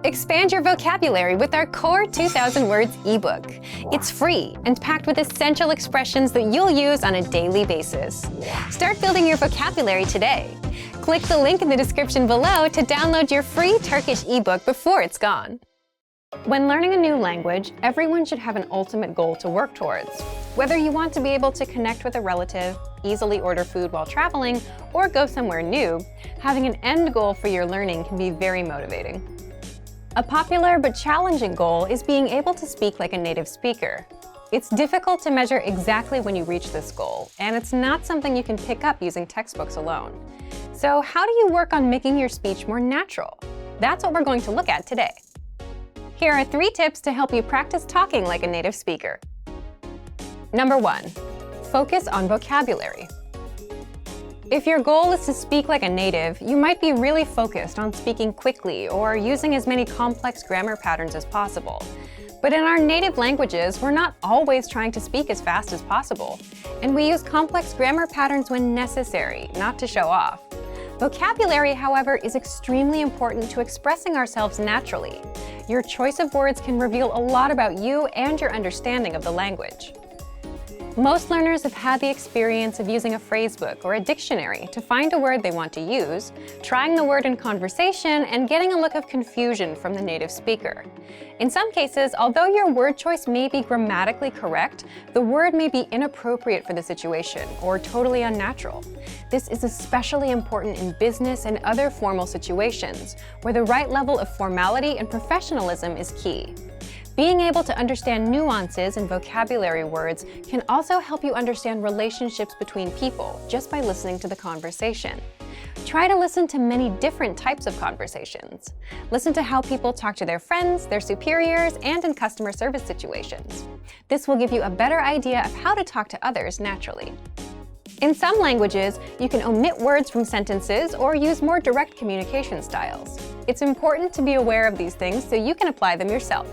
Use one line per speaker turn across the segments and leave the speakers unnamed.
Expand your vocabulary with our Core 2000 Words ebook. It's free and packed with essential expressions that you'll use on a daily basis. Start building your vocabulary today. Click the link in the description below to download your free Turkish ebook before it's gone. When learning a new language, everyone should have an ultimate goal to work towards. Whether you want to be able to connect with a relative, easily order food while traveling, or go somewhere new, having an end goal for your learning can be very motivating. A popular but challenging goal is being able to speak like a native speaker. It's difficult to measure exactly when you reach this goal, and it's not something you can pick up using textbooks alone. So how do you work on making your speech more natural? That's what we're going to look at today. Here are 3 tips to help you practice talking like a native speaker. Number 1, focus on vocabulary. If your goal is to speak like a native, you might be really focused on speaking quickly or using as many complex grammar patterns as possible. But in our native languages, we're not always trying to speak as fast as possible, and we use complex grammar patterns when necessary, not to show off. Vocabulary, however, is extremely important to expressing ourselves naturally. Your choice of words can reveal a lot about you and your understanding of the language. Most learners have had the experience of using a phrasebook or a dictionary to find a word they want to use, trying the word in conversation, and getting a look of confusion from the native speaker. In some cases, although your word choice may be grammatically correct, the word may be inappropriate for the situation or totally unnatural. This is especially important in business and other formal situations, where the right level of formality and professionalism is key. Being able to understand nuances in vocabulary words can also help you understand relationships between people just by listening to the conversation. Try to listen to many different types of conversations. Listen to how people talk to their friends, their superiors, and in customer service situations. This will give you a better idea of how to talk to others naturally. In some languages, you can omit words from sentences or use more direct communication styles. It's important to be aware of these things so you can apply them yourself.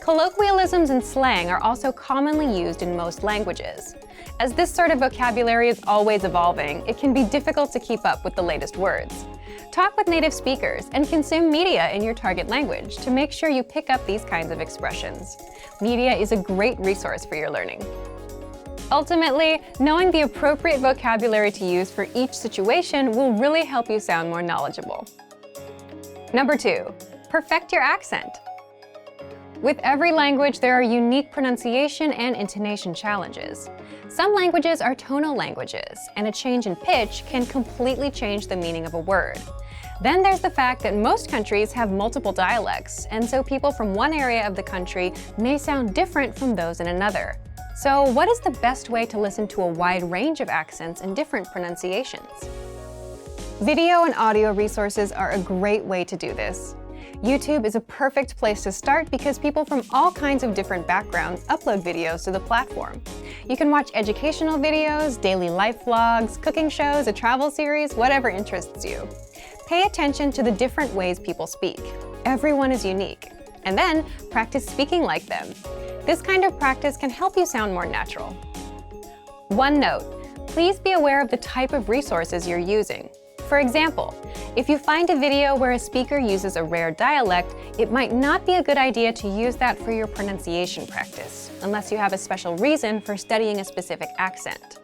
Colloquialisms and slang are also commonly used in most languages. As this sort of vocabulary is always evolving, it can be difficult to keep up with the latest words. Talk with native speakers and consume media in your target language to make sure you pick up these kinds of expressions. Media is a great resource for your learning. Ultimately, knowing the appropriate vocabulary to use for each situation will really help you sound more knowledgeable. Number 2, perfect your accent. With every language, there are unique pronunciation and intonation challenges. Some languages are tonal languages, and a change in pitch can completely change the meaning of a word. Then there's the fact that most countries have multiple dialects, and so people from one area of the country may sound different from those in another. So what is the best way to listen to a wide range of accents and different pronunciations? Video and audio resources are a great way to do this. YouTube is a perfect place to start because people from all kinds of different backgrounds upload videos to the platform. You can watch educational videos, daily life vlogs, cooking shows, a travel series, whatever interests you. Pay attention to the different ways people speak. Everyone is unique. And then practice speaking like them. This kind of practice can help you sound more natural. One note, please be aware of the type of resources you're using. For example, if you find a video where a speaker uses a rare dialect, it might not be a good idea to use that for your pronunciation practice, unless you have a special reason for studying a specific accent.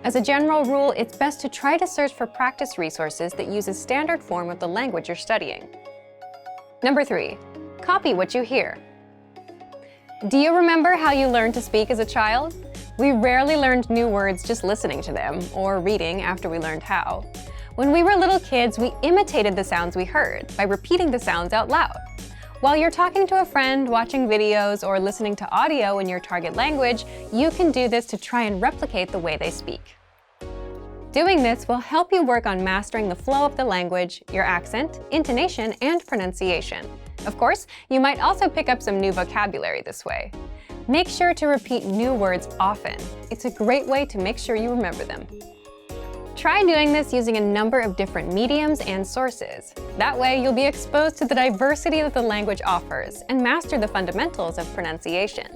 As a general rule, it's best to try to search for practice resources that use a standard form of the language you're studying. Number 3, copy what you hear. Do you remember how you learned to speak as a child? We rarely learned new words just listening to them, or reading after we learned how. When we were little kids, we imitated the sounds we heard by repeating the sounds out loud. While you're talking to a friend, watching videos, or listening to audio in your target language, you can do this to try and replicate the way they speak. Doing this will help you work on mastering the flow of the language, your accent, intonation, and pronunciation. Of course, you might also pick up some new vocabulary this way. Make sure to repeat new words often. It's a great way to make sure you remember them. Try doing this using a number of different mediums and sources. That way, you'll be exposed to the diversity that the language offers and master the fundamentals of pronunciation.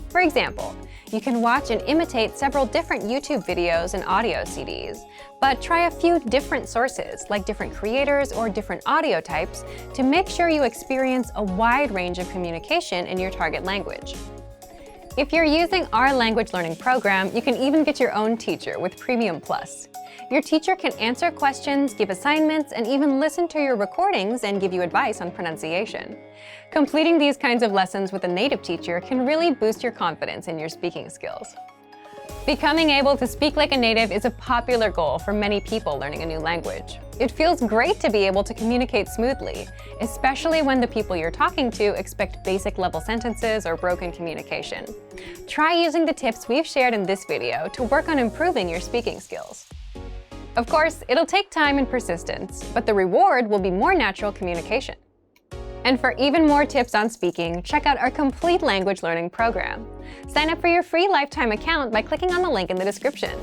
For example, You can watch and imitate several different YouTube videos and audio CDs, but try a few different sources, like different creators or different audio types, to make sure you experience a wide range of communication in your target language. If you're using our language learning program, you can even get your own teacher with Premium Plus. Your teacher can answer questions, give assignments, and even listen to your recordings and give you advice on pronunciation. Completing these kinds of lessons with a native teacher can really boost your confidence in your speaking skills. Becoming able to speak like a native is a popular goal for many people learning a new language. It feels great to be able to communicate smoothly, especially when the people you're talking to expect basic level sentences or broken communication. Try using the tips we've shared in this video to work on improving your speaking skills. Of course, it'll take time and persistence, but the reward will be more natural communication. And for even more tips on speaking, check out our complete language learning program. Sign up for your free lifetime account by clicking on the link in the description.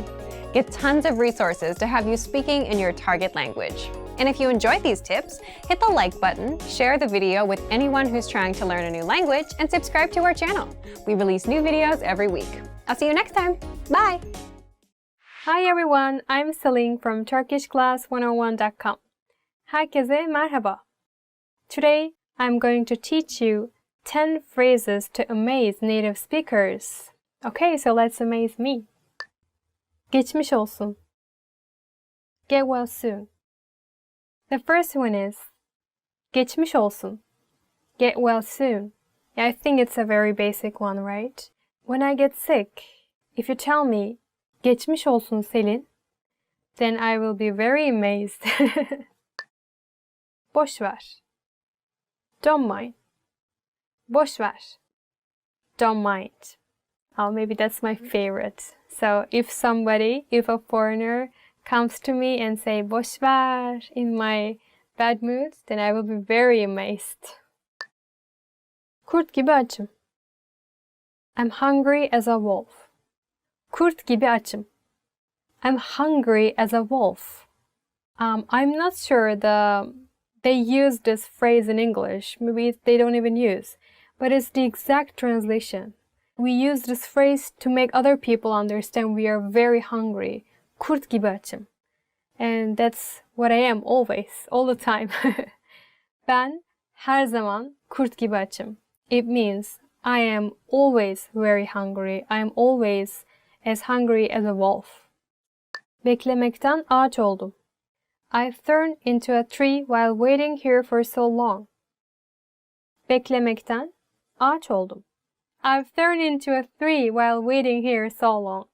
Get tons of resources to have you speaking in your target language. And if you enjoyed these tips, hit the like button, share the video with anyone who's trying to learn a new language, and subscribe to our channel. We release new videos every week. I'll see you next time. Bye!
Hi everyone, I'm Celine from TurkishClass101.com. Herkese merhaba. Today, I'm going to teach you 10 phrases to amaze native speakers. Okay, so let's amaze me. Geçmiş olsun. Get well soon. The first one is geçmiş olsun. Get well soon. Yeah, I think it's a very basic one, right? When I get sick, if you tell me geçmiş olsun Selin, then I will be very amazed. Boş ver. Don't mind. Boş ver. Don't mind. Oh, maybe that's my favorite. So if a foreigner comes to me and say boş ver in my bad mood, then I will be very amazed. Kurt gibi açım. I'm hungry as a wolf. Kurt gibi açım. I'm hungry as a wolf. I'm not sure they use this phrase in English. Maybe they don't even use. But it's the exact translation. We use this phrase to make other people understand we are very hungry. Kurt gibi açım. And that's what I am always, all the time. Ben her zaman kurt gibi açım. It means I am always very hungry. I am always as hungry as a wolf. Beklemekten ağaç oldum. I've turned into a tree while waiting here for so long. Beklemekten ağaç oldum. I've turned into a tree while waiting here so long.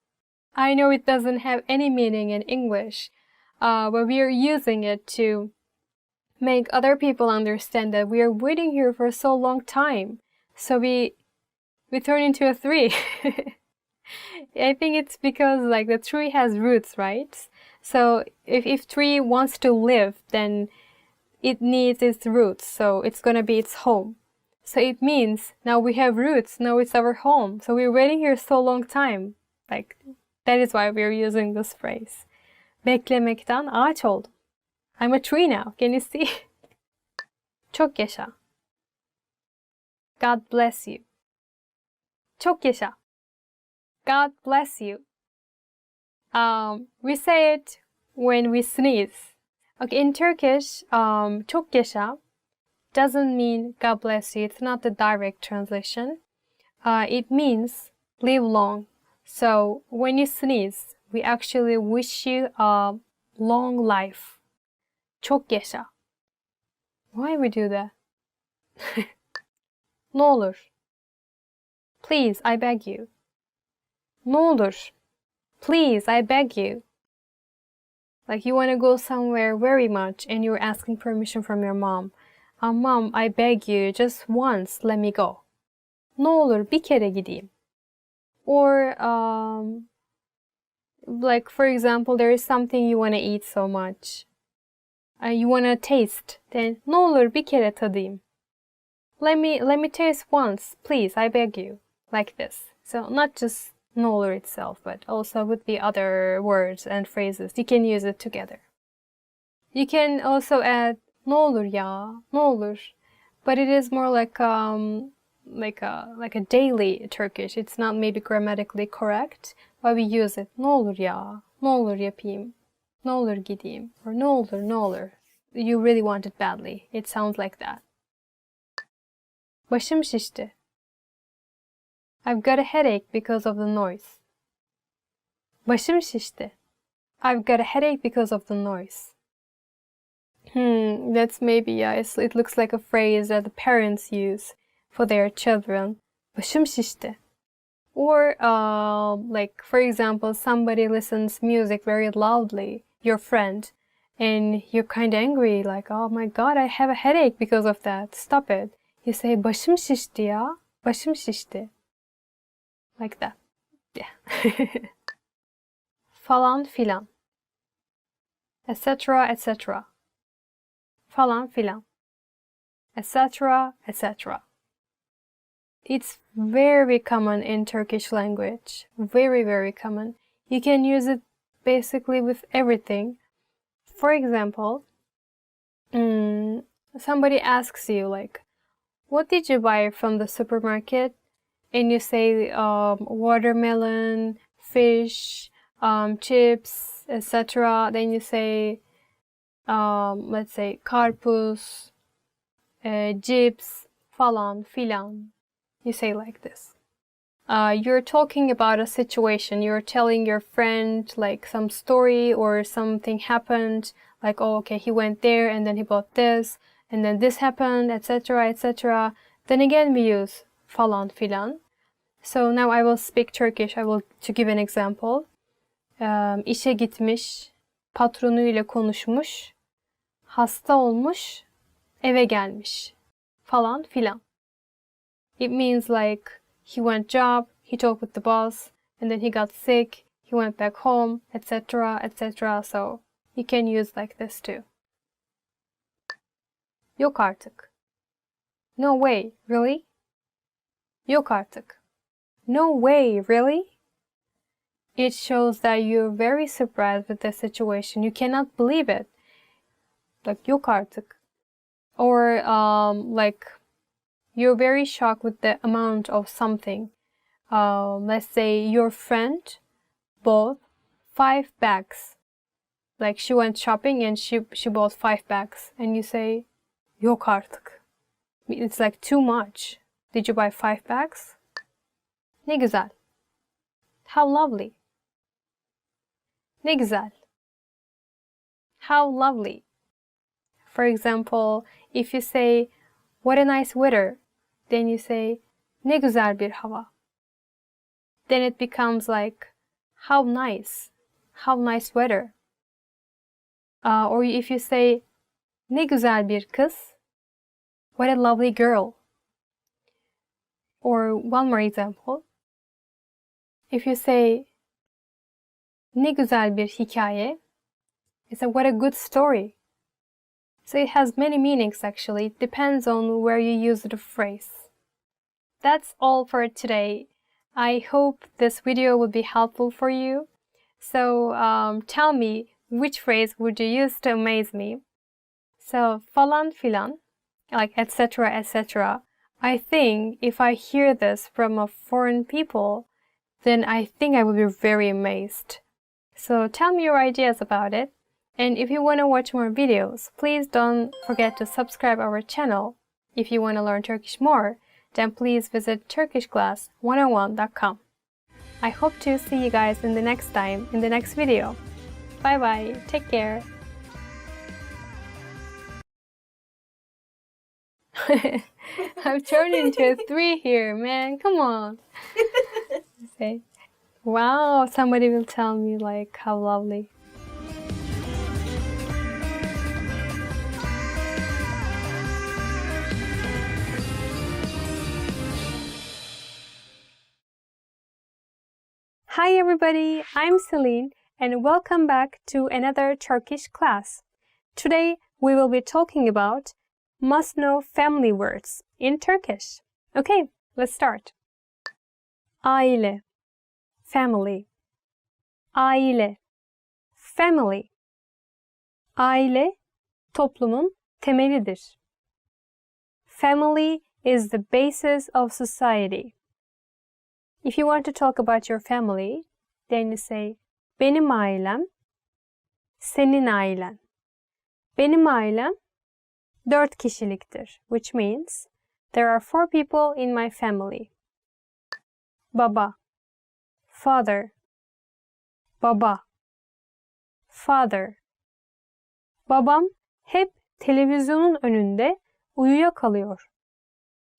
I know it doesn't have any meaning in English, but we are using it to make other people understand that we are waiting here for so long time. So we turn into a tree. I think it's because like the tree has roots, right? So if tree wants to live, then it needs its roots, so it's gonna be its home. So it means now we have roots, now it's our home. So we're waiting here so long time. Like that is why we're using this phrase. Beklemekten ağaç oldum. I'm a tree now. Can you see? Çok yaşa. God bless you. Çok yaşa. God bless you. We say it when we sneeze. Okay, in Turkish, çok yaşa doesn't mean God bless you. It's not the direct translation. It means live long. So when you sneeze, we actually wish you a long life. Çok yaşa. Why we do that? Ne olur. Please, I beg you. Ne olur. Please, I beg you. Like you want to go somewhere very much and you're asking permission from your mom. Mom, I beg you, just once, let me go. Ne olur bir kere gideyim. Or, like for example, there is something you want to eat so much. You want to taste. Then, ne olur bir kere tadayım. Let me taste once, please, I beg you. Like this. So not just ne olur itself, but also with the other words and phrases. You can use it together. You can also add ne olur ya, ne olur. But it is more like like a daily Turkish. It's not maybe grammatically correct, but we use it. Ne olur ya, ne olur yapayım, ne olur gideyim, or ne olur, ne olur. You really want it badly. It sounds like that. Başım şişti. I've got a headache because of the noise. Başım şişti. I've got a headache because of the noise. That's maybe, yeah, it looks like a phrase that the parents use for their children. Başım şişti. Or, like, for example, somebody listens music very loudly, your friend, and you're kind of angry, like, oh my god, I have a headache because of that. Stop it. You say, başım şişti ya. Başım şişti. Like that. Yeah. Falan filan. Etc. etc. Falan filan. Etc. etc. It's very common in Turkish language. Very, very common. You can use it basically with everything. For example, somebody asks you, like, what did you buy from the supermarket? And you say watermelon, fish, chips, etc. Then you say, let's say, karpuz, cips, falan filan. You say like this. You're talking about a situation. You're telling your friend like some story or something happened. Like, oh, okay, he went there and then he bought this and then this happened, etc., etc. Then again we use falan filan. So now I will speak Turkish. To give an example. İşe gitmiş, patronuyla konuşmuş, hasta olmuş, eve gelmiş, falan filan. It means like he went job, he talked with the boss, and then he got sick, he went back home, etc., etc. So you can use like this too. Yok artık. No way, really? Yok artık. No way, really? It shows that you're very surprised with the situation. You cannot believe it. Like, yok artık. Or, like, you're very shocked with the amount of something. Let's say your friend bought 5 bags. Like, she went shopping and she bought 5 bags. And you say, yok artık. It's like too much. Did you buy 5 bags? Ne güzel. How lovely. Ne güzel. How lovely. For example, if you say, what a nice weather, then you say, ne güzel bir hava. Then it becomes like, how nice weather. Or if you say, ne güzel bir kız, what a lovely girl. Or one more example. If you say, ne güzel bir hikaye, it's a what a good story. So it has many meanings actually. It depends on where you use the phrase. That's all for today. I hope this video will be helpful for you. So tell me, which phrase would you use to amaze me? So falan filan, like etc. etc. I think if I hear this from a foreign people, then I think I will be very amazed. So tell me your ideas about it. And if you want to watch more videos, please don't forget to subscribe our channel. If you want to learn Turkish more, then please visit turkishclass101.com. I hope to see you guys in the next time, in the next video. Bye bye, take care. I've turned into a 3 here, man, come on. Say, wow, somebody will tell me like how lovely. Hi everybody, I'm Celine and welcome back to another Turkish class. Today we will be talking about must-know family words in Turkish. Okay, let's start. Aile, family. Aile, family. Aile, toplumun temelidir. Family is the basis of society. If you want to talk about your family, then you say benim ailem, senin ailen. Benim ailem 4 kişiliktir, which means there are 4 people in my family. Baba, father, baba, father. Babam hep televizyonun önünde uyuyakalıyor.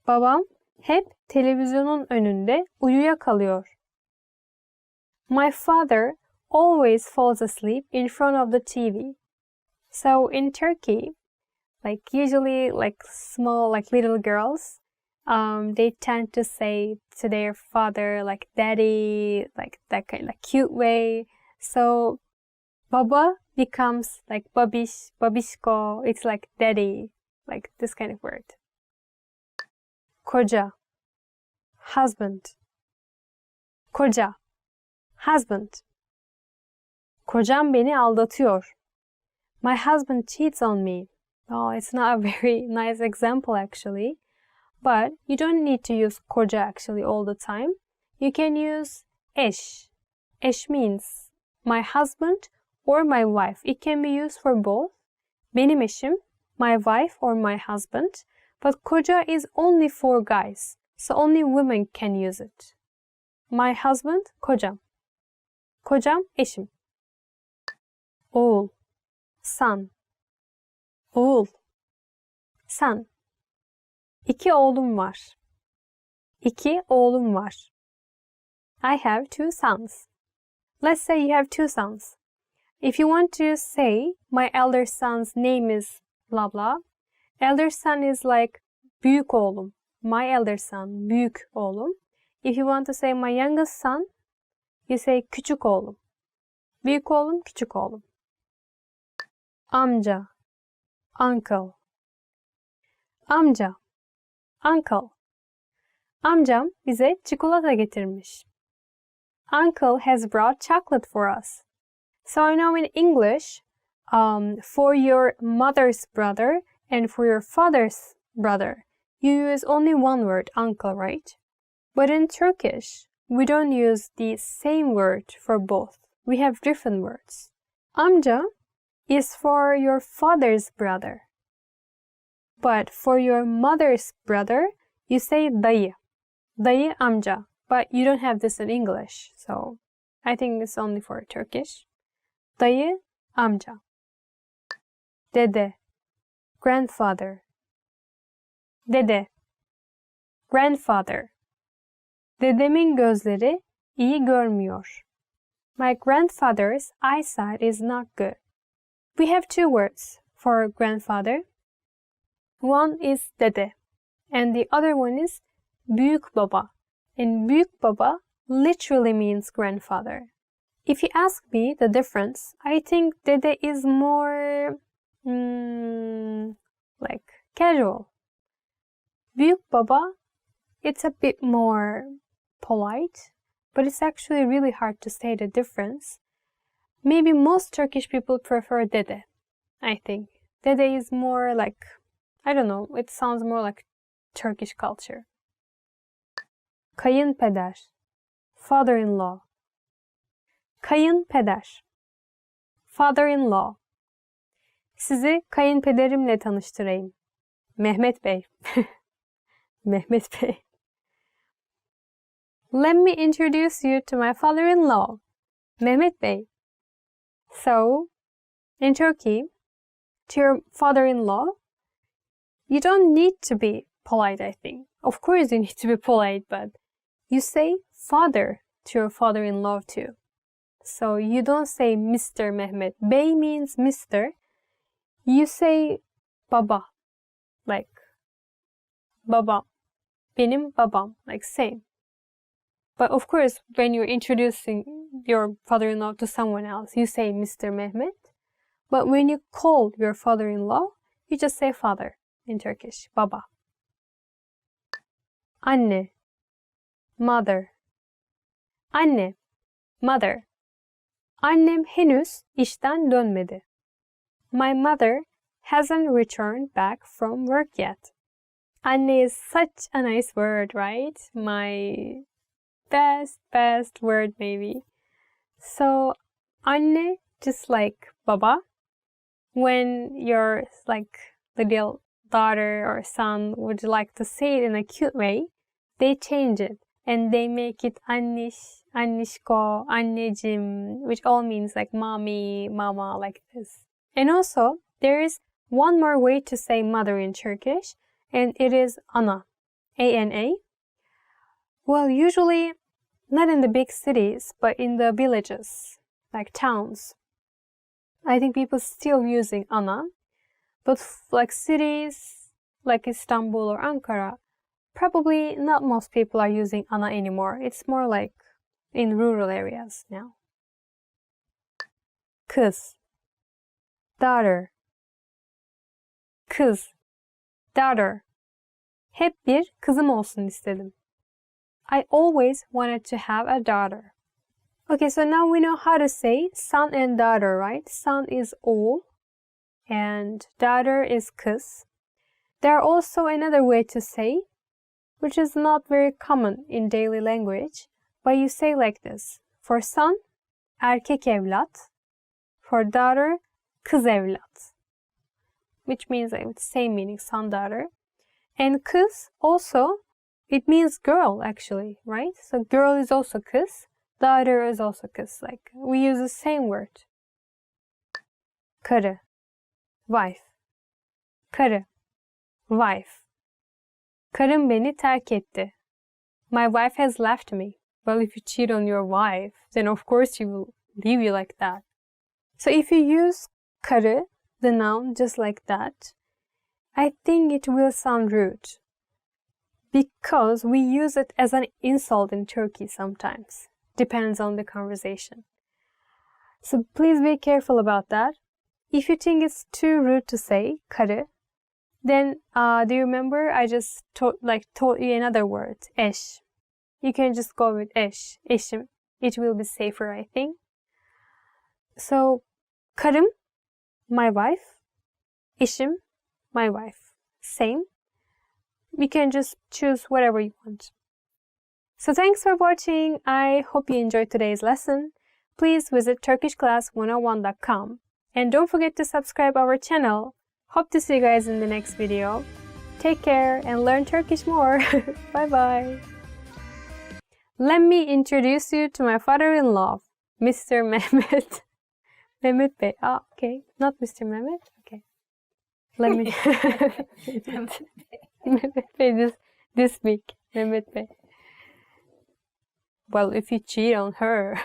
Babam hep televizyonun önünde uyuyakalıyor. My father always falls asleep in front of the TV. So in Turkey, like usually like small like little girls, they tend to say to their father like daddy, like that kind of cute way. So baba becomes like babish, babishko. It's like daddy, like this kind of word. Koca, husband. Koca, husband. Kocam beni aldatıyor. My husband cheats on me. Oh, it's not a very nice example actually. But you don't need to use koca actually all the time. You can use eş. Eş means my husband or my wife. It can be used for both. Benim eşim, my wife or my husband. But koca is only for guys. So only women can use it. My husband, kocam. Kocam, eşim. Oğul, son. Oğul, son. 2 oğlum var. 2 oğlum var. I have 2 sons. Let's say you have 2 sons. If you want to say my elder son's name is blah blah, elder son is like büyük oğlum. My elder son, büyük oğlum. If you want to say my youngest son, you say küçük oğlum. Büyük oğlum, küçük oğlum. Amca, uncle. Amca, uncle. Amcam bize çikolata getirmiş. Uncle has brought chocolate for us. So I know in English, for your mother's brother and for your father's brother, you use only one word, uncle, right? But in Turkish, we don't use the same word for both. We have different words. Amca is for your father's brother. But for your mother's brother, you say dayı. Dayı amca. But you don't have this in English, so I think it's only for Turkish. Dayı amca. Dede, grandfather. Dede, grandfather. Dedemin gözleri iyi görmüyor. My grandfather's eyesight is not good. We have 2 words for grandfather. One is dede, and the other one is büyük baba. And büyük baba literally means grandfather. If you ask me the difference, I think dede is more like casual. Büyük baba, it's a bit more polite, but it's actually really hard to say the difference. Maybe most Turkish people prefer dede, I think. Dede is more like, I don't know, it sounds more like Turkish culture. Kayınpeder, father-in-law. Kayınpeder, father-in-law. Sizi kayınpederimle tanıştırayım. Mehmet Bey. Mehmet Bey. Let me introduce you to my father-in-law, Mehmet Bey. So, in Turkey, to your father-in-law, you don't need to be polite, I think. Of course you need to be polite, but you say father to your father-in-law too. So you don't say Mr. Mehmet. Bey means Mr. You say baba, like baba. Benim babam, like same. But of course, when you're introducing your father-in-law to someone else, you say Mr. Mehmet. But when you call your father-in-law, you just say father in Turkish, baba. Anne, mother. Anne, mother. Annem henüz işten dönmedi. My mother hasn't returned back from work yet. Anne is such a nice word, right? My best word maybe. So anne, just like baba, when your like little daughter or son would like to say it in a cute way, they change it and they make it annish, annishko, anneciğim, which all means like mommy, mama, like this. And also, there is one more way to say mother in Turkish, and it is ana, A-N-A. Well, usually not in the big cities, but in the villages, like towns. I think people still using ana, but like cities like Istanbul or Ankara, probably not most people are using ana anymore. It's more like in rural areas now. Kız, daughter. Kız, daughter. Hep bir kızım olsun istedim. I always wanted to have a daughter. Okay, so now we know how to say son and daughter, right? Son is oğul and daughter is kız. There are also another way to say, which is not very common in daily language, but you say like this. For son, erkek evlat. For daughter, kız evlat. Which means like the same meaning, son, daughter. And kız also, it means girl actually, right? So girl is also kız, daughter is also kız. Like we use the same word. Karı, wife. Karı, wife. Karım beni terk etti. My wife has left me. Well, if you cheat on your wife, then of course she will leave you like that. So if you use karı, the noun, just like that, I think it will sound rude because we use it as an insult in Turkey sometimes. Depends on the conversation. So please be careful about that. If you think it's too rude to say karı, then do you remember I just taught you another word, eş. You can just go with eş, eşim. It will be safer, I think. So karım, my wife. Eşim, my wife. Same. You can just choose whatever you want. So thanks for watching. I hope you enjoyed today's lesson. Please visit turkishclass101.com and don't forget to subscribe our channel. Hope to see you guys in the next video. Take care and learn Turkish more. Bye bye. Let me introduce you to my father-in-law, Mr. Mehmet. Mehmet Bey. Ah, okay. Not Mr. Mehmet. Okay. Let me. Mehmet Bey this week. Mehmet Bey. Well, if you cheat on her,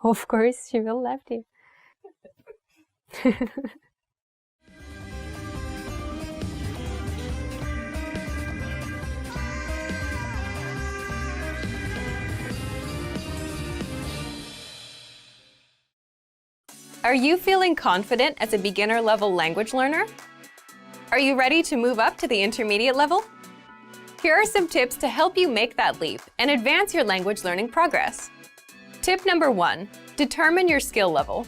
of course she will left you.
Are you feeling confident as a beginner-level language learner? Are you ready to move up to the intermediate level? Here are some tips to help you make that leap and advance your language learning progress. Tip number 1, determine your skill level.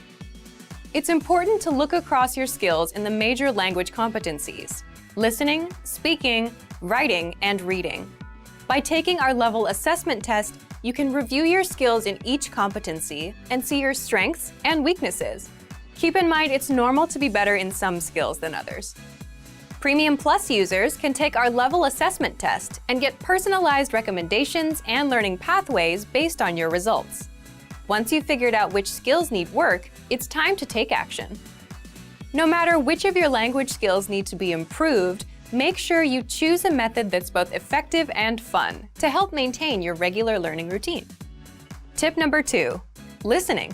It's important to look across your skills in the major language competencies: listening, speaking, writing, and reading. By taking our level assessment test, you can review your skills in each competency and see your strengths and weaknesses. Keep in mind it's normal to be better in some skills than others. Premium Plus users can take our level assessment test and get personalized recommendations and learning pathways based on your results. Once you've figured out which skills need work, it's time to take action. No matter which of your language skills need to be improved, make sure you choose a method that's both effective and fun to help maintain your regular learning routine. Tip number 2, listening.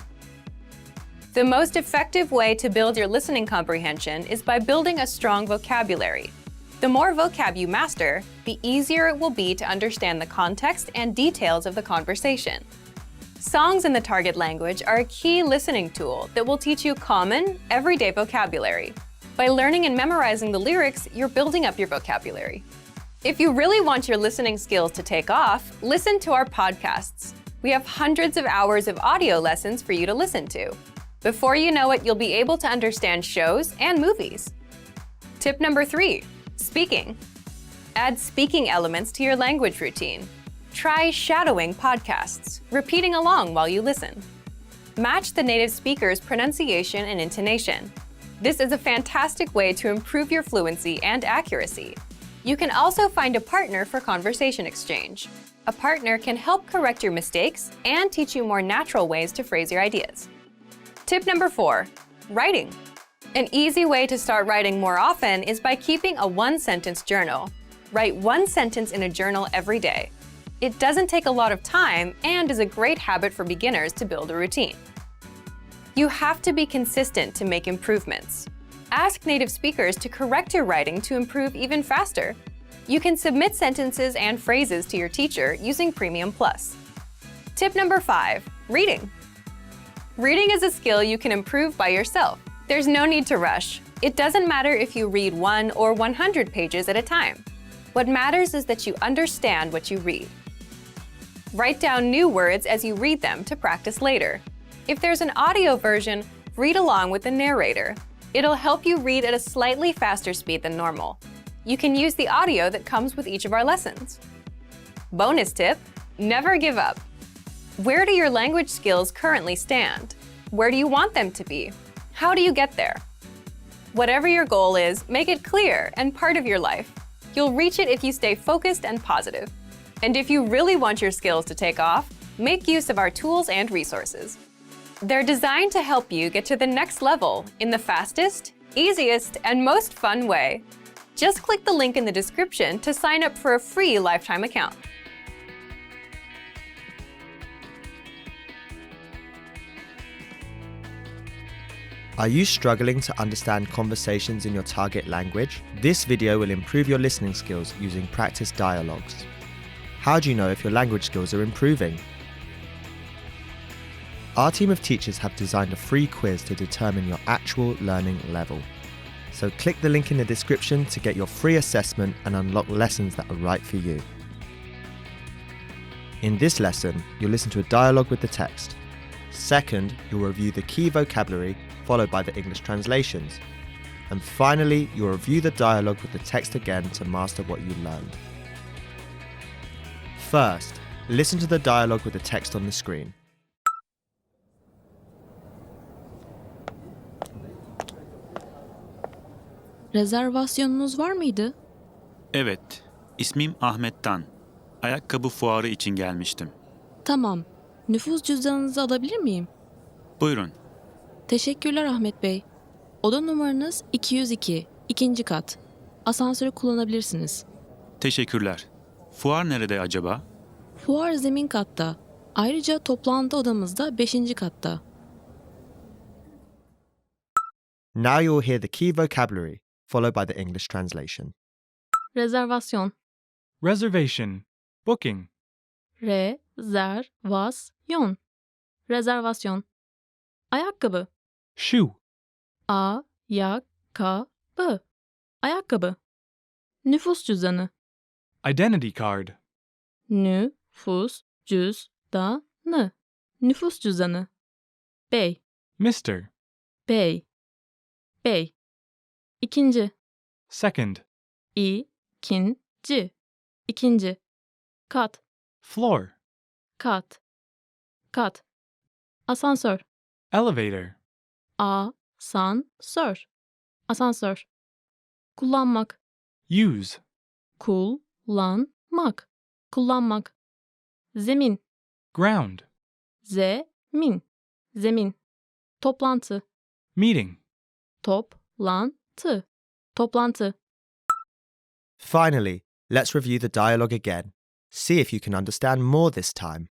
The most effective way to build your listening comprehension is by building a strong vocabulary. The more vocab you master, the easier it will be to understand the context and details of the conversation. Songs in the target language are a key listening tool that will teach you common, everyday vocabulary. By learning and memorizing the lyrics, you're building up your vocabulary. If you really want your listening skills to take off, listen to our podcasts. We have hundreds of hours of audio lessons for you to listen to. Before you know it, you'll be able to understand shows and movies. Tip number 3, speaking. Add speaking elements to your language routine. Try shadowing podcasts, repeating along while you listen. Match the native speaker's pronunciation and intonation. This is a fantastic way to improve your fluency and accuracy. You can also find a partner for conversation exchange. A partner can help correct your mistakes and teach you more natural ways to phrase your ideas. Tip number 4, writing. An easy way to start writing more often is by keeping a one-sentence journal. Write one sentence in a journal every day. It doesn't take a lot of time and is a great habit for beginners to build a routine. You have to be consistent to make improvements. Ask native speakers to correct your writing to improve even faster. You can submit sentences and phrases to your teacher using Premium Plus. Tip number 5, reading. Reading is a skill you can improve by yourself. There's no need to rush. It doesn't matter if you read 1 or 100 pages at a time. What matters is that you understand what you read. Write down new words as you read them to practice later. If there's an audio version, read along with the narrator. It'll help you read at a slightly faster speed than normal. You can use the audio that comes with each of our lessons. Bonus tip, never give up. Where do your language skills currently stand? Where do you want them to be? How do you get there? Whatever your goal is, make it clear and part of your life. You'll reach it if you stay focused and positive. And if you really want your skills to take off, make use of our tools and resources. They're designed to help you get to the next level in the fastest, easiest, and most fun way. Just click the link in the description to sign up for a free lifetime account.
Are you struggling to understand conversations in your target language? This video will improve your listening skills using practice dialogues. How do you know if your language skills are improving? Our team of teachers have designed a free quiz to determine your actual learning level. So click the link in the description to get your free assessment and unlock lessons that are right for you. In this lesson, you'll listen to a dialogue with the text. Second, you'll review the key vocabulary, followed by the English translations. And finally, you'll review the dialogue with the text again to master what you learned. First, listen to the dialogue with the text on the screen.
Rezervasyonunuz var mıydı?
Evet, ismim Ahmet'ten. Ayakkabı fuarı için gelmiştim.
Tamam. Nüfus cüzdanınızı alabilir miyim?
Buyurun.
Teşekkürler Ahmet Bey. Oda numaranız 202, ikinci kat. Asansörü kullanabilirsiniz.
Teşekkürler. Fuar nerede acaba?
Fuar zemin katta. Ayrıca toplantı odamız da 5. katta.
Now you'll hear the key vocabulary, followed by the English translation.
Rezervasyon.
Reservation. Booking.
Rezervasyon. Rezervasyon. Ayakkabı.
Shoe.
Ayakkabı. Ayakkabı. Nüfus cüzdanı.
Identity card.
Nüfus cüzdanı. Nüfus cüzdanı. Bey.
Mr.
Bey. Bey. İkinci.
Second.
İkinci. İkinci. Kat.
Floor.
Kat. Kat. Asansör.
Elevator.
Asansör. Asansör. Kullanmak.
Use.
Kullanmak. Kullanmak. Zemin.
Ground.
Zemin. Zemin. Toplantı.
Meeting.
Toplantı. Toplantı.
Finally, let's review the dialogue again. See if you can understand more this time.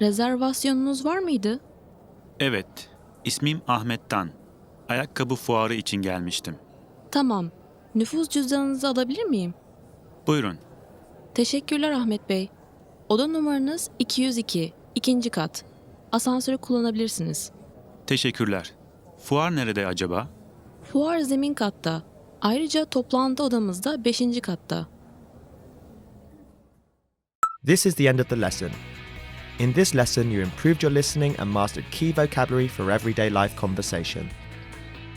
Rezervasyonunuz var mıydı?
Evet, ismim Ahmet'ten. Ayakkabı fuarı için gelmiştim.
Tamam. Nüfus cüzdanınızı alabilir miyim?
Buyurun.
Teşekkürler Ahmet Bey. Oda numaranız 202, ikinci kat. Asansörü kullanabilirsiniz.
Teşekkürler. Fuar nerede acaba?
Fuar zemin katta. Ayrıca toplantı odamız da 5. katta.
This is the end of the lesson. In this lesson, you improved your listening and mastered key vocabulary for everyday life conversation.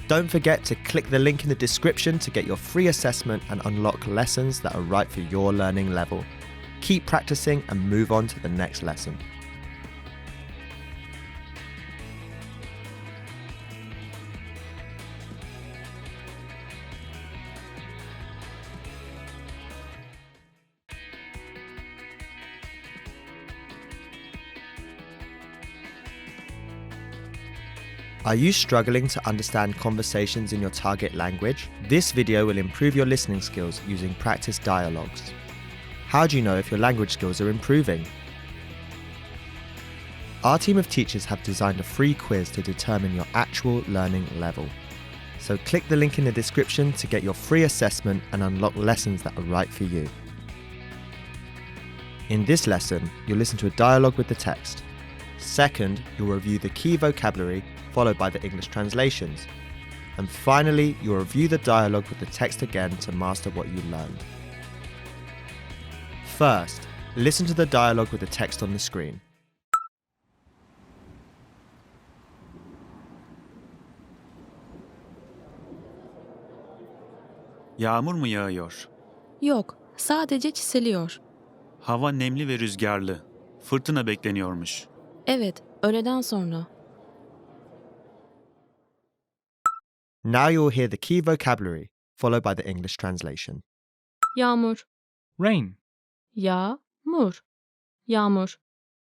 Don't forget to click the link in the description to get your free assessment and unlock lessons that are right for your learning level. Keep practicing and move on to the next lesson. Are you struggling to understand conversations in your target language? This video will improve your listening skills using practice dialogues. How do you know if your language skills are improving? Our team of teachers have designed a free quiz to determine your actual learning level. So click the link in the description to get your free assessment and unlock lessons that are right for you. In this lesson, you'll listen to a dialogue with the text. Second, you'll review the key vocabulary followed by the English translations. And finally, you'll review the dialogue with the text again to master what you learned. First, listen to the dialogue with the text on the screen.
Yağmur mu yağıyor?
Yok, sadece çiseliyor.
Hava nemli ve rüzgarlı. Fırtına bekleniyormuş.
Evet, öğleden sonra.
Now you'll hear the key vocabulary, followed by the English translation.
Yağmur,
Rain.
yağmur, yağmur,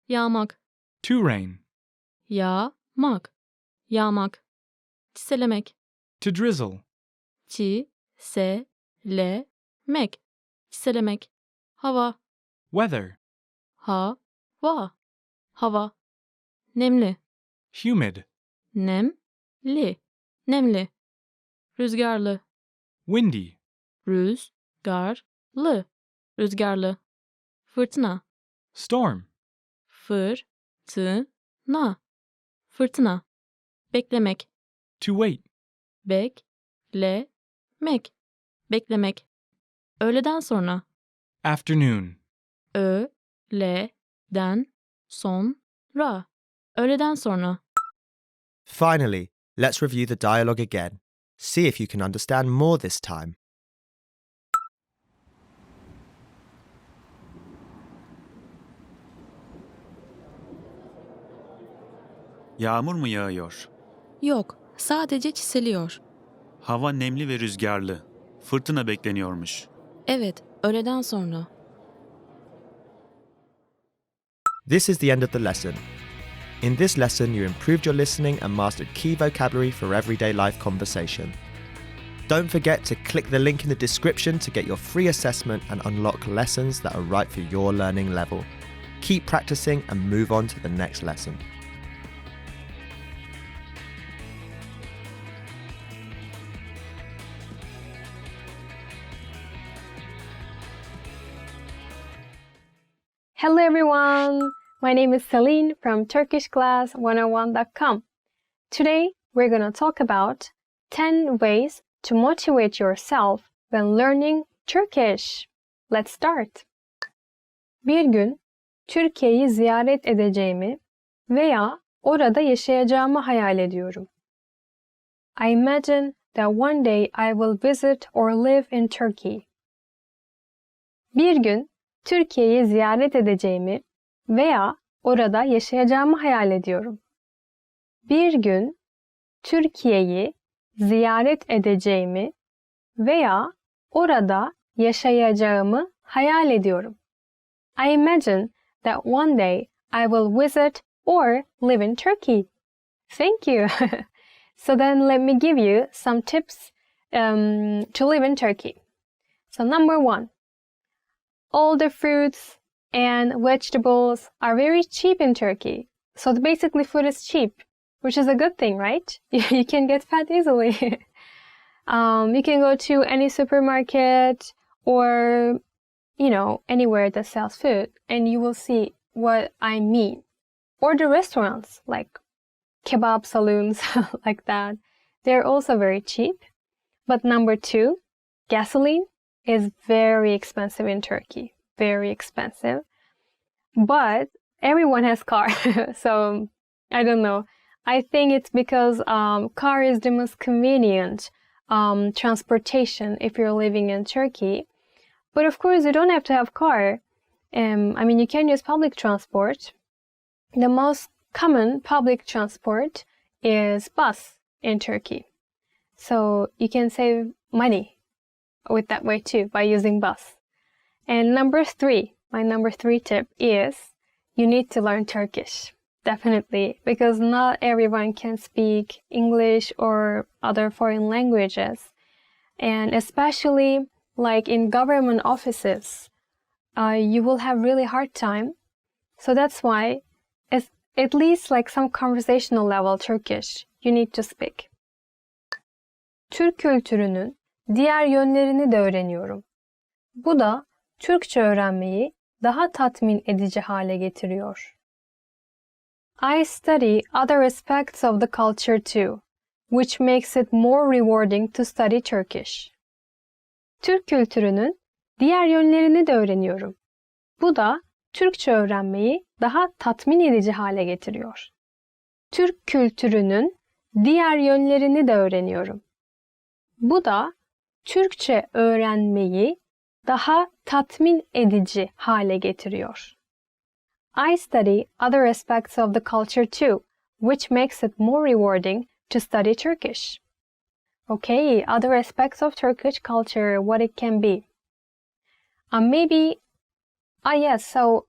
yağmak,
To rain.
yağmak, yağmak, çiselemek,
To drizzle.
çiselemek, çiselemek, hava,
Weather.
hava, hava, nemli,
Humid.
nemli, nemli, rüzgarlı,
Windy.
rüzgarlı, rüzgarlı, fırtına,
Storm.
fırtına, fırtına, beklemek,
To wait.
beklemek, beklemek, öğleden sonra,
Afternoon.
öğleden sonra, öğleden sonra,
Finally, let's review the dialogue again. See if you can understand more this time.
Yağmur mu yağıyor?
yok, sadece çiseliyor.
Hava nemli ve rüzgarlı. Fırtına bekleniyormuş.
Evet, öğleden sonra.
This is the end of the lesson. In this lesson, you improved your listening and mastered key vocabulary for everyday life conversation. Don't forget to click the link in the description to get your free assessment and unlock lessons that are right for your learning level. Keep practicing and move on to the next lesson.
Hello everyone! My name is Celine from TurkishClass101.com. Today we're going to talk about 10 ways to motivate yourself when learning Turkish. Let's start. Bir gün Türkiye'yi ziyaret edeceğimi veya orada yaşayacağımı hayal ediyorum. I imagine that one day I will visit or live in Turkey. Bir gün Türkiye'yi ziyaret edeceğimi veya orada yaşayacağımı hayal ediyorum. Bir gün Türkiye'yi ziyaret edeceğimi veya orada yaşayacağımı hayal ediyorum. I imagine that one day I will visit or live in Turkey. Thank you. So then let me give you some tips to live in Turkey. So number 1. All the fruits and vegetables are very cheap in Turkey. So basically food is cheap, which is a good thing, right? You can get fat easily. You can go to any supermarket or, anywhere that sells food and you will see what I mean. Or the restaurants, like kebab saloons, like that. They're also very cheap. But number 2, gasoline is very expensive in Turkey. Very expensive. But everyone has car. So I don't know. I think it's because car is the most convenient transportation if you're living in Turkey. But of course, you don't have to have car. I mean, you can use public transport. The most common public transport is bus in Turkey. So you can save money with that way too by using bus. And my number three tip is you need to learn Turkish. Definitely, because not everyone can speak English or other foreign languages. And especially like in government offices, you will have really hard time. So that's why at least like some conversational level Turkish you need to speak. Türk kültürünün diğer yönlerini de öğreniyorum. Bu da Türkçe öğrenmeyi daha tatmin edici hale getiriyor. I study other aspects of the culture too, which makes it more rewarding to study Turkish. Türk kültürünün diğer yönlerini de öğreniyorum. Bu da Türkçe öğrenmeyi daha tatmin edici hale getiriyor. Türk kültürünün diğer yönlerini de öğreniyorum. Bu da Türkçe öğrenmeyi daha tatmin edici hale getiriyor. I study other aspects of the culture too, which makes it more rewarding to study Turkish. Okay, other aspects of Turkish culture, what it can be. So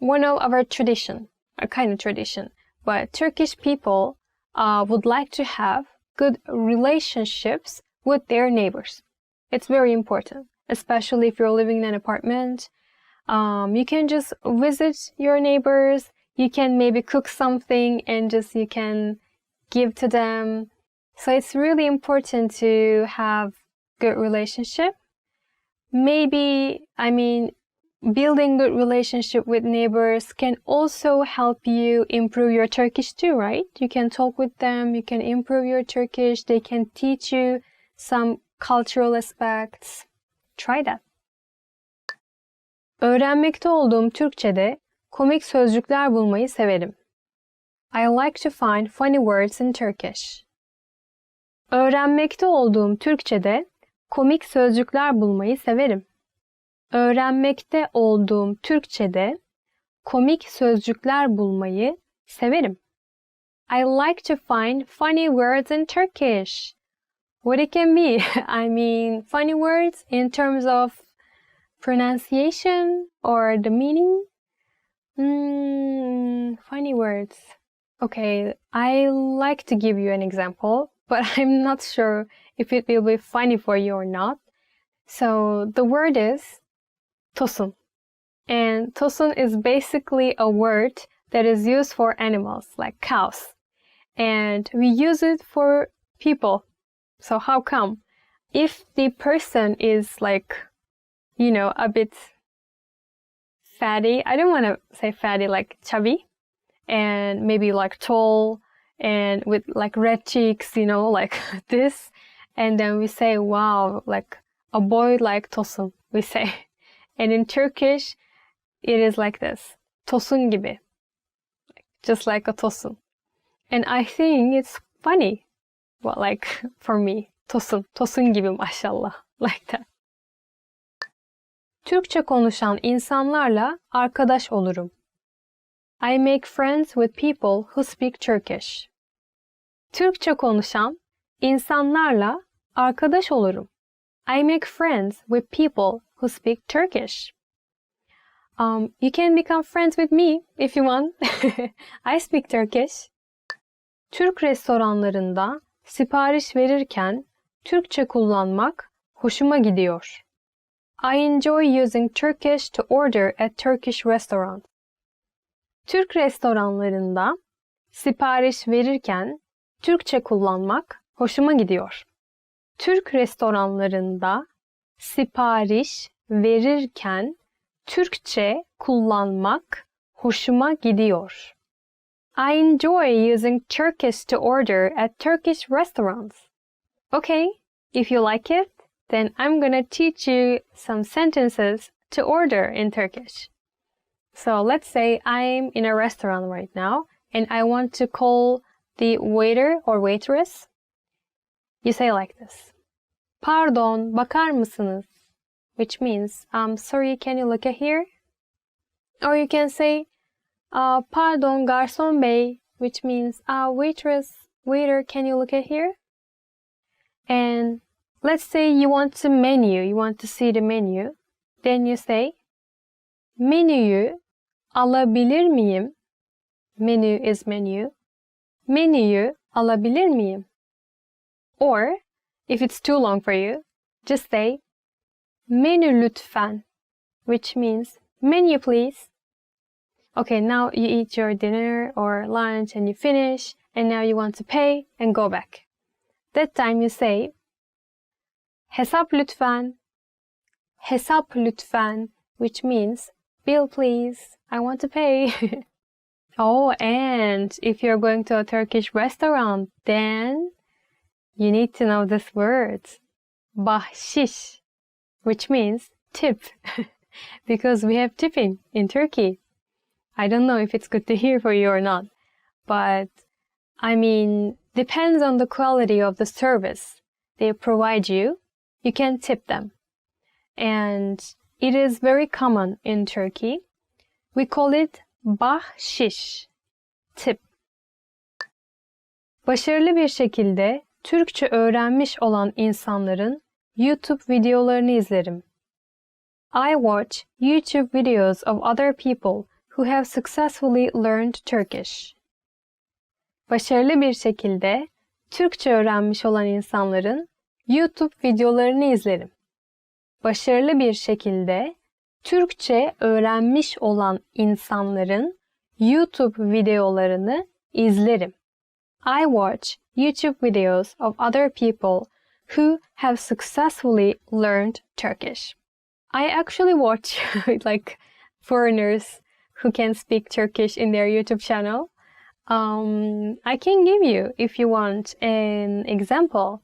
one of our tradition, a kind of tradition, but Turkish people would like to have good relationships with their neighbors. It's very important, especially if you're living in an apartment. You can just visit your neighbors. You can maybe cook something and you can give to them. So it's really important to have good relationship. Building good relationship with neighbors can also help you improve your Turkish too, right? You can talk with them, you can improve your Turkish, they can teach you some cultural aspects. Try that. Öğrenmekte olduğum Türkçe'de komik sözcükler bulmayı severim. I like to find funny words in Turkish. Öğrenmekte olduğum Türkçe'de komik sözcükler bulmayı severim. Öğrenmekte olduğum Türkçe'de komik sözcükler bulmayı severim. I like to find funny words in Turkish. What it can be? Funny words in terms of pronunciation or the meaning? Funny words. Okay, I like to give you an example, but I'm not sure if it will be funny for you or not. So the word is tosun. And tosun is basically a word that is used for animals, like cows. And we use it for people. So how come? If the person is a bit fatty, I don't want to say fatty, like chubby, and maybe like tall, and with like red cheeks, like this. And then we say, wow, like a boy like tosun, we say. And in Turkish, it is like this, tosun gibi, just like a tosun. And I think it's funny. Well, like for me, tosun gibi maşallah, like that. Türkçe konuşan insanlarla arkadaş olurum. I make friends with people who speak Turkish. Türkçe konuşan insanlarla arkadaş olurum. I make friends with people who speak Turkish. You can become friends with me if you want. I speak Turkish. Türk restoranlarında sipariş verirken Türkçe kullanmak hoşuma gidiyor. I enjoy using Turkish to order at Turkish restaurants. Türk restoranlarında sipariş verirken Türkçe kullanmak hoşuma gidiyor. Türk restoranlarında sipariş verirken Türkçe kullanmak hoşuma gidiyor. I enjoy using Turkish to order at Turkish restaurants. Okay, if you like it, then I'm gonna teach you some sentences to order in Turkish. So let's say I'm in a restaurant right now and I want to call the waiter or waitress. You say like this. Pardon, bakar mısınız? Which means, sorry, can you look at here? Or you can say, pardon, garçon bey, which means, waitress, waiter, can you look at here? And let's say you want to see the menu. Then you say, menüyü alabilir miyim? Menu is menu. Menüyü alabilir miyim? Or, if it's too long for you, just say, menü lütfen, which means, menu please. Okay, now you eat your dinner or lunch and you finish, and now you want to pay and go back. That time you say, hesap lütfen, hesap lütfen, which means, bill please, I want to pay. Oh, and if you're going to a Turkish restaurant, then you need to know this word, bahşiş, which means tip, because we have tipping in Turkey. I don't know if it's good to hear for you or not, but I mean, depends on the quality of the service they provide you, you can tip them. And it is very common in Turkey. We call it bahşiş, tip. Başarılı bir şekilde Türkçe öğrenmiş olan insanların YouTube videolarını izlerim. I watch YouTube videos of other people who have successfully learned Turkish. Başarılı bir şekilde Türkçe öğrenmiş olan insanların YouTube videolarını izlerim. Başarılı bir şekilde Türkçe öğrenmiş olan insanların YouTube videolarını izlerim. I watch YouTube videos of other people who have successfully learned Turkish. I actually watch like foreigners who can speak Turkish in their YouTube channel. I can give you, if you want, an example,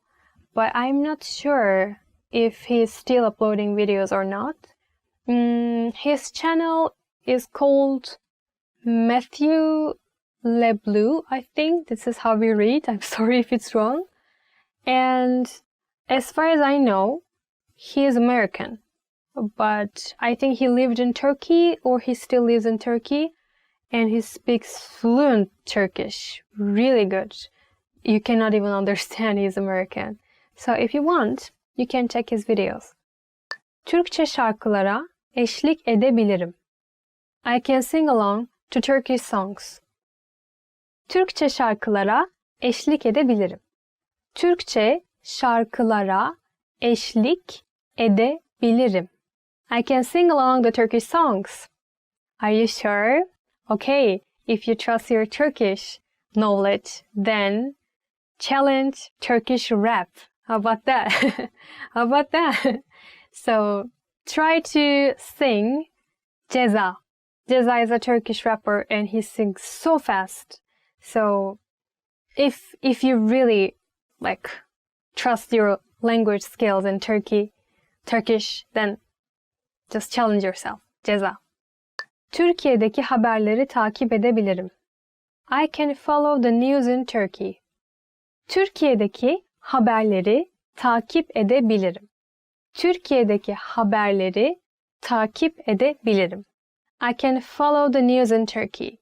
but I'm not sure if he's still uploading videos or not. His channel is called Matthew LeBlue, I think. This is how we read. I'm sorry if it's wrong. And as far as I know, he is American. But I think he lived in Turkey, or he still lives in Turkey. And he speaks fluent Turkish. Really good. You cannot even understand he's American. So if you want, you can check his videos. Türkçe şarkılara eşlik edebilirim. I can sing along to Turkish songs. Türkçe şarkılara eşlik edebilirim. Türkçe şarkılara eşlik edebilirim. I can sing along the Turkish songs. Are you sure? Okay, if you trust your Turkish knowledge, then challenge Turkish rap. How about that? How about that? So try to sing Ceza. Ceza is a Turkish rapper and he sings so fast. So if you really trust your language skills in Turkish, then just challenge yourself. Ceza. Türkiye'deki haberleri takip edebilirim. I can follow the news in Turkey. Türkiye'deki haberleri takip edebilirim. Türkiye'deki haberleri takip edebilirim. I can follow the news in Turkey.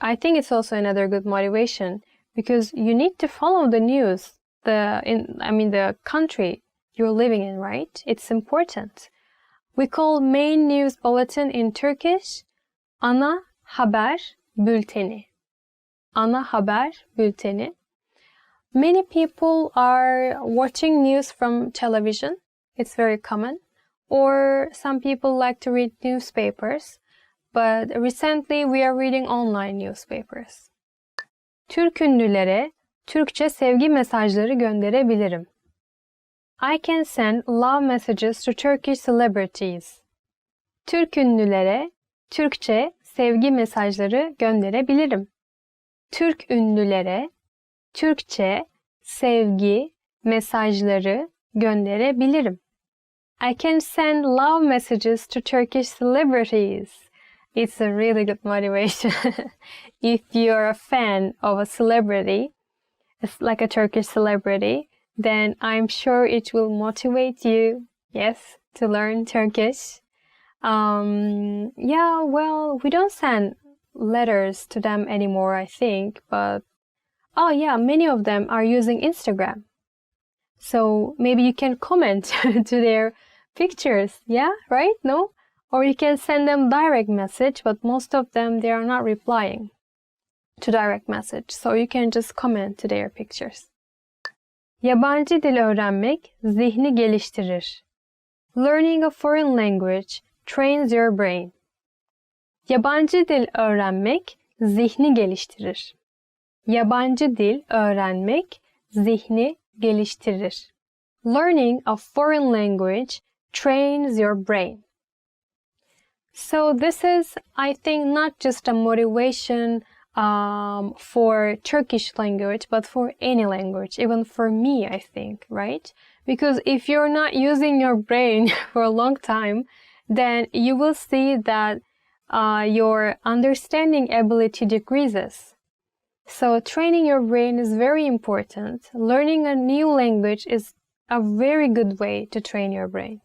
I think it's also another good motivation because you need to follow the news, the country you're living in, right? It's important. We call main news bulletin in Turkish ana haber bülteni. Ana haber bülteni. Many people are watching news from television. It's very common. Or some people like to read newspapers. But recently we are reading online newspapers. Türk ünlülere Türkçe sevgi mesajları gönderebilirim. I can send love messages to Turkish celebrities. Türk ünlülere Türkçe sevgi mesajları gönderebilirim. Türk ünlülere Türkçe sevgi mesajları gönderebilirim. I can send love messages to Turkish celebrities. it's a really good motivation. If you're a fan of a celebrity, it's like a Turkish celebrity, then I'm sure it will motivate you, yes, to learn Turkish. Yeah, well, we don't send letters to them anymore, I think, but oh yeah, many of them are using Instagram. So maybe you can comment to their pictures, yeah, right? No? Or you can send them direct message, but most of them, they are not replying to direct message. So you can just comment to their pictures. Yabancı dil öğrenmek zihni geliştirir. Learning a foreign language trains your brain. Yabancı dil öğrenmek zihni geliştirir. Yabancı dil öğrenmek zihni geliştirir. Learning a foreign language trains your brain. So this is, I think, not just a motivation for Turkish language, but for any language, even for me, I think, right? Because if you're not using your brain for a long time, then you will see that your understanding ability decreases. So training your brain is very important. Learning a new language is a very good way to train your brain.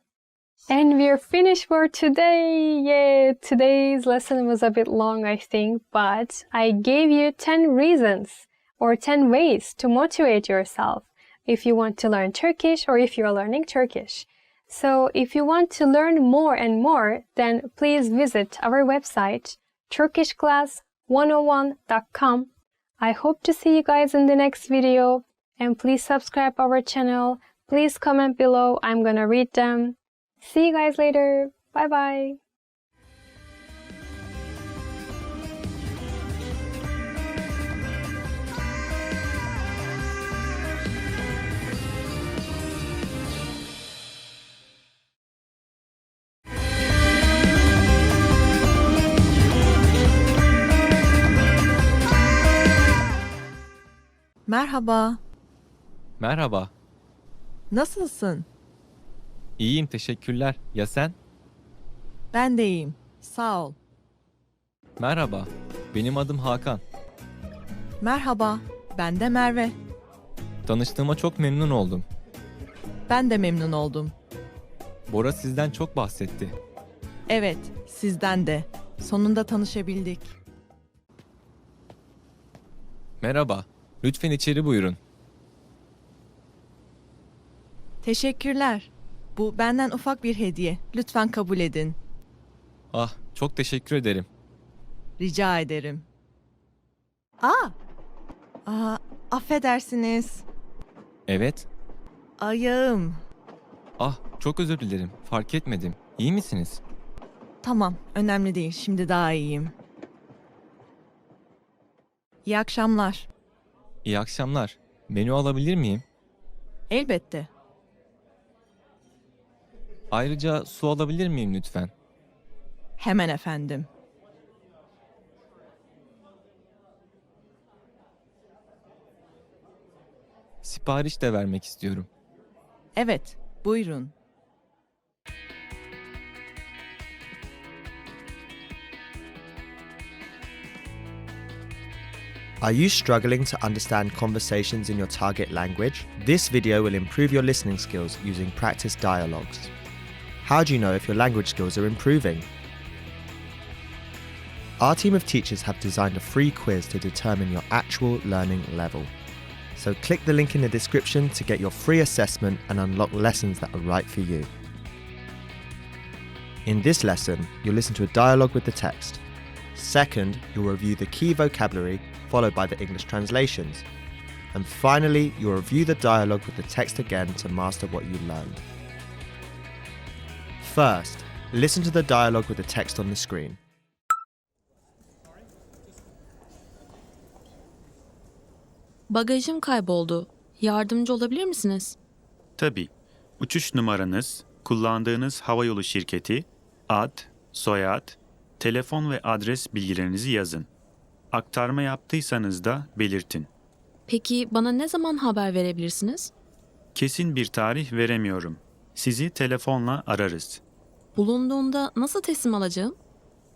And we're finished for today. Yeah, today's lesson was a bit long, I think, but I gave you 10 reasons or 10 ways to motivate yourself if you want to learn Turkish or if you're learning Turkish. So if you want to learn more and more, then please visit our website, turkishclass101.com. I hope to see you guys in the next video, and please subscribe our channel. Please comment below. I'm gonna read them. See you guys later. Bye bye.
Merhaba,
Merhaba.
nasılsın?
İyiyim, teşekkürler. Ya sen?
Ben de iyiyim, sağ ol.
Merhaba. Benim adım Hakan.
Merhaba, ben de Merve.
Tanıştığıma çok memnun oldum.
Ben de memnun oldum.
Bora sizden çok bahsetti.
Evet, sizden de. Sonunda tanışabildik.
Merhaba. Lütfen içeri buyurun.
Teşekkürler. Bu benden ufak bir hediye. Lütfen kabul edin.
Ah, çok teşekkür ederim.
Rica ederim. Affedersiniz.
Evet.
Ayağım.
Ah, çok özür dilerim. Fark etmedim. İyi misiniz?
Tamam, önemli değil. Şimdi daha iyiyim. İyi akşamlar.
İyi akşamlar. Menü alabilir miyim?
Elbette.
Ayrıca su alabilir miyim lütfen?
Hemen efendim.
Sipariş de vermek istiyorum.
Evet, buyurun.
Are you struggling to understand conversations in your target language? This video will improve your listening skills using practice dialogues. How do you know if your language skills are improving? Our team of teachers have designed a free quiz to determine your actual learning level. So click the link in the description to get your free assessment and unlock lessons that are right for you. In this lesson, you'll listen to a dialogue with the text. Second, you'll review the key vocabulary followed by the English translations. And finally, you'll review the dialogue with the text again to master what you learned. First, listen to the dialogue with the text on the screen.
Bagajım kayboldu. Yardımcı olabilir misiniz?
Tabii. Uçuş numaranız, kullandığınız havayolu şirketi, ad, soyad, telefon ve adres bilgilerinizi yazın. Aktarma yaptıysanız da belirtin.
Peki bana ne zaman haber verebilirsiniz?
Kesin bir tarih veremiyorum. Sizi telefonla ararız.
Bulunduğunda nasıl teslim alacağım?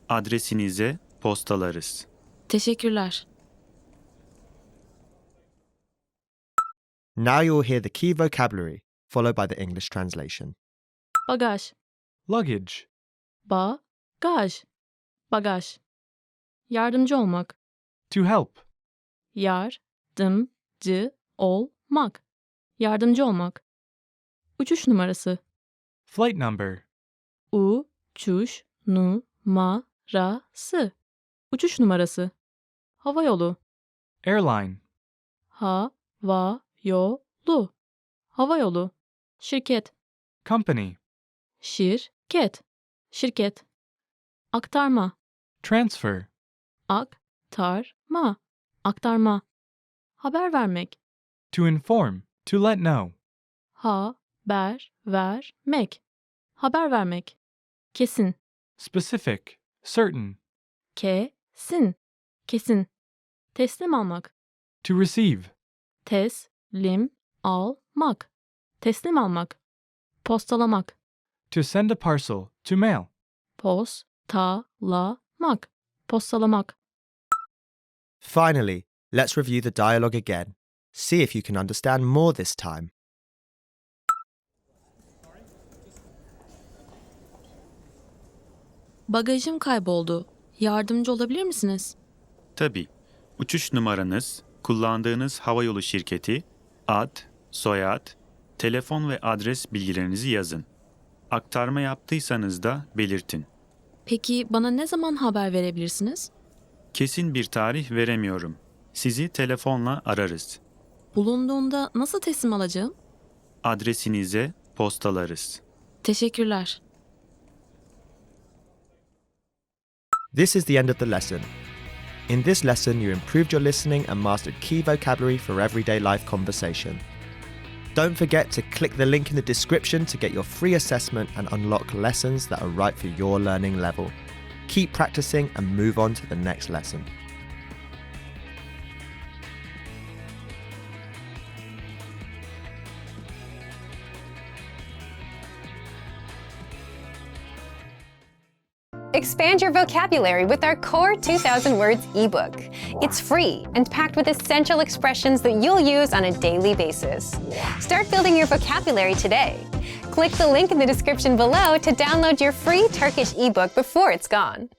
Adresinize postalarız.
Teşekkürler.
Now you'll hear the key vocabulary, followed by the English translation.
Bagaj,
Luggage.
bagaj, bagaj. Yardımcı olmak,
To help.
yardımcı olmak, yardımcı olmak. Uçuş numarası,
Flight number.
uçuş numarası, uçuş numarası. Hava yolu,
Airline.
hava yolu, hava yolu. Şirket,
Company.
şirket, şirket. Aktarma,
Transfer.
aktarma, aktarma. Haber vermek,
To inform. To let know.
haber vermek, haber vermek. Kesin,
Specific. Certain.
kesin, kesin. Teslim almak,
To receive.
teslim almak, teslim almak. Postalamak,
To send a parcel. To mail.
postalamak, postalamak.
Finally, let's review the dialogue again. See if you can understand more this time.
Bagajım kayboldu. Yardımcı olabilir misiniz?
Tabii. Uçuş numaranız, kullandığınız havayolu şirketi, ad, soyad, telefon ve adres bilgilerinizi yazın. Aktarma yaptıysanız da belirtin.
Peki bana ne zaman haber verebilirsiniz?
Kesin bir tarih veremiyorum. Sizi telefonla ararız.
Bulunduğunda nasıl teslim alacağım?
Adresinize postalarız.
Teşekkürler.
This is the end of the lesson. In this lesson, you improved your listening and mastered key vocabulary for everyday life conversation. Don't forget to click the link in the description to get your free assessment and unlock lessons that are right for your learning level. Keep practicing and move on to the next lesson.
Expand your vocabulary with our Core 2000 Words ebook. It's free and packed with essential expressions that you'll use on a daily basis. Start building your vocabulary today. Click the link in the description below to download your free Turkish ebook before it's gone.